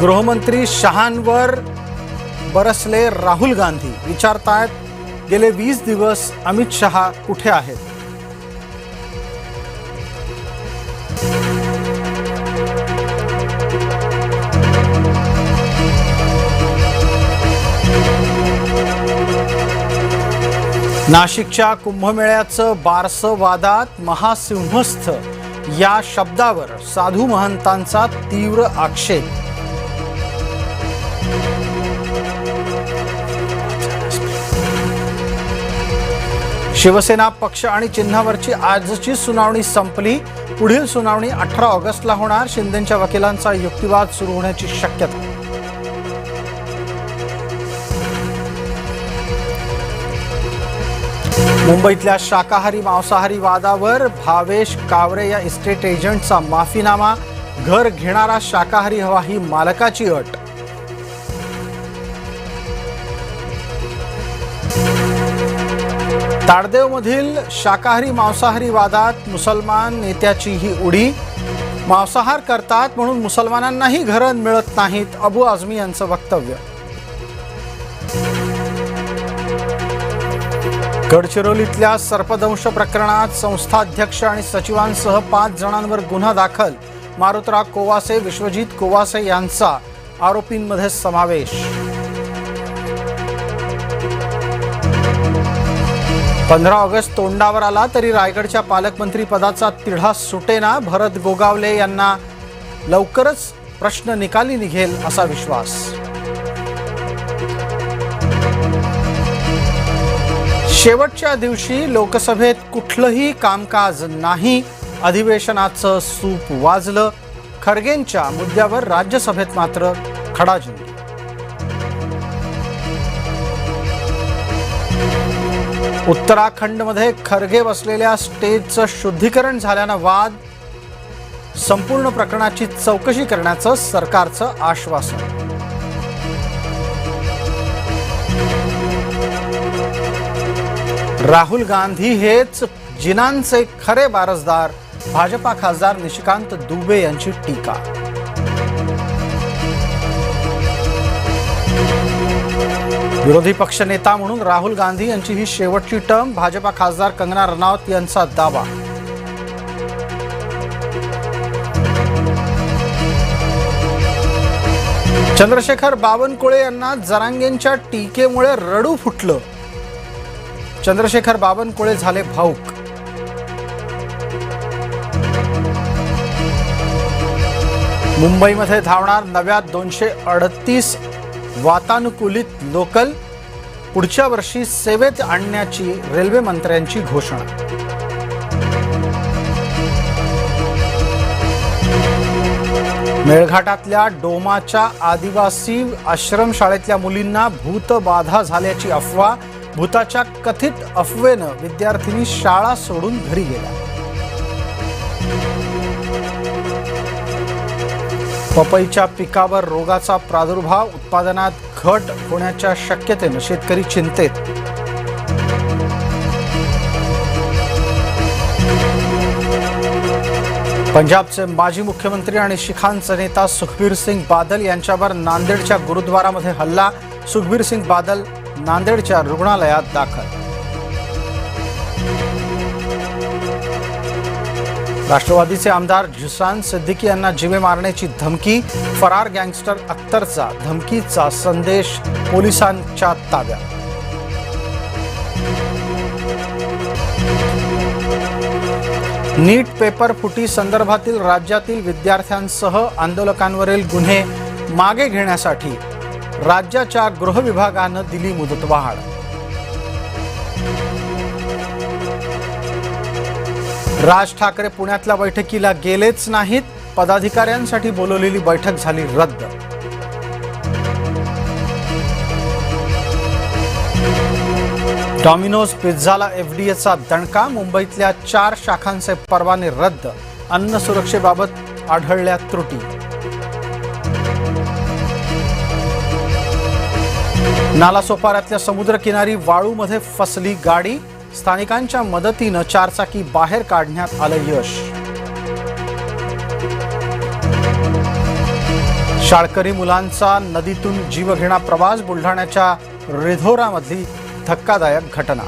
गृहमंत्री शहांवर बरसले राहुल गांधी विचारतायत गेले 20 दिवस अमित शहा कुठे आहेत। नाशिकच्या कुंभमेळ्याचं बारसं वादात महासिंहस्थ या शब्दावर साधू महंतांचा तीव्र आक्षेप। शिवसेना पक्ष आणि चिन्हावरची आजची सुनावणी संपली। पुढील सुनावणी 18 ऑगस्टला होणार। शिंदेंच्या वकिलांचा युक्तिवाद सुरू होण्याची शक्यता। मुंबईतल्या शाकाहारी मांसाहारी वादावर भावेश कावरे या इस्टेट एजंटचा माफीनामा। घर घेणारा शाकाहारी हवा ही मालकाची अट। ताडदेवमधील शाकाहारी मांसाहारी वादात मुसलमान नेत्याची ही उडी। मांसाहार करतात म्हणून मुसलमानांनाही घरं मिळत नाहीत, अबू आझमी यांचं वक्तव्य। गडचिरोलीतल्या सर्पदंश प्रकरणात संस्थाध्यक्ष आणि सचिवांसह 5 जणांवर गुन्हा दाखल। मारुतराव कोवासे, विश्वजित कोवासे यांचा आरोपींमध्ये समावेश। 15 ऑगस्ट तोंडावर आला तरी रायगडच्या पालकमंत्री पदाचा तिढा सुटेना। भरत गोगावले यांना लवकरच प्रश्न निकाली निघेल असा विश्वास। शेवटच्या दिवशी लोकसभेत कुठलंही कामकाज नाही। अधिवेशनाचं सूप वाजलं। खरगेंच्या मुद्द्यावर राज्यसभेत मात्र खडाजंगी। उत्तराखंडमध्ये खरगे बसलेल्या स्टेजचं शुद्धीकरण झाल्यानं वाद। संपूर्ण प्रकरणाची चौकशी करण्याचं सरकारचं आश्वासन। राहुल गांधी हेच जिनांचे खरे वारसदार। भाजपा खासदार निशिकांत दुबे यांची टीका। विरोधी पक्षनेता म्हणून राहुल गांधी यांची ही शेवटची टर्म। भाजपा खासदार कंगना रनौत यांचा दावा। चंद्रशेखर बावनकुळे यांना जरांगेंच्या टीकेमुळे रडू फुटलं। चंद्रशेखर बावनकुळे झाले भाऊक। मुंबईमध्ये धावणार नव्या 238 वातानुकूलित लोकल। पुढच्या वर्षी सेवेत आणण्याची रेल्वे मंत्र्यांची घोषणा। मेळघाटातल्या डोमाच्या आदिवासी आश्रमशाळेतल्या मुलींना भूतबाधा झाल्याची अफवा। भूताच्या कथित अफवेनं विद्यार्थिनी शाळा सोडून घरी गेल्या। पपईच्या पिकावर रोगाचा प्रादुर्भाव। उत्पादनात घट होण्याच्या शक्यतेनं शेतकरी चिंतेत। पंजाबचे माजी मुख्यमंत्री आणि शिखांचा नेता सुखबीर सिंग बादल यांच्यावर नांदेडच्या गुरुद्वारामध्ये हल्ला। सुखबीर सिंग बादल नांदेडच्या रुग्णालयात दाखल। राष्ट्रवादीचे आमदार जुसान सिद्दीकी यांना जीवे मारण्याची धमकी। फरार गँगस्टर अख्तरचा धमकीचा संदेश पोलिसांच्या ताब्यात। नीट पेपर फुटी संदर्भातील राज्यातील विद्यार्थ्यांसह आंदोलकांवरील गुन्हे मागे घेण्यासाठी राज्याच्या गृह विभागानं दिली मुदतवाढ। राज ठाकरे पुण्यातल्या बैठकीला गेलेच नाहीत। पदाधिकाऱ्यांसाठी बोलवलेली बैठक झाली रद्द। डॉमिनोज पिझ्झाला एफडीएचा दणका। मुंबईतल्या 4 शाखांचे परवाने रद्द। अन्न सुरक्षेबाबत आढळल्या त्रुटी। नालासोपाऱ्यातल्या समुद्रकिनारी वाळूमध्ये फसली गाडी। स्थानिकांच्या मदतीनं 4 चाकी बाहेर काढण्यात आलं यश। शाळकरी मुलांचा नदीतून जीवघेणा प्रवास. बुलढाण्याच्या रिधोरामधली धक्कादायक घटना.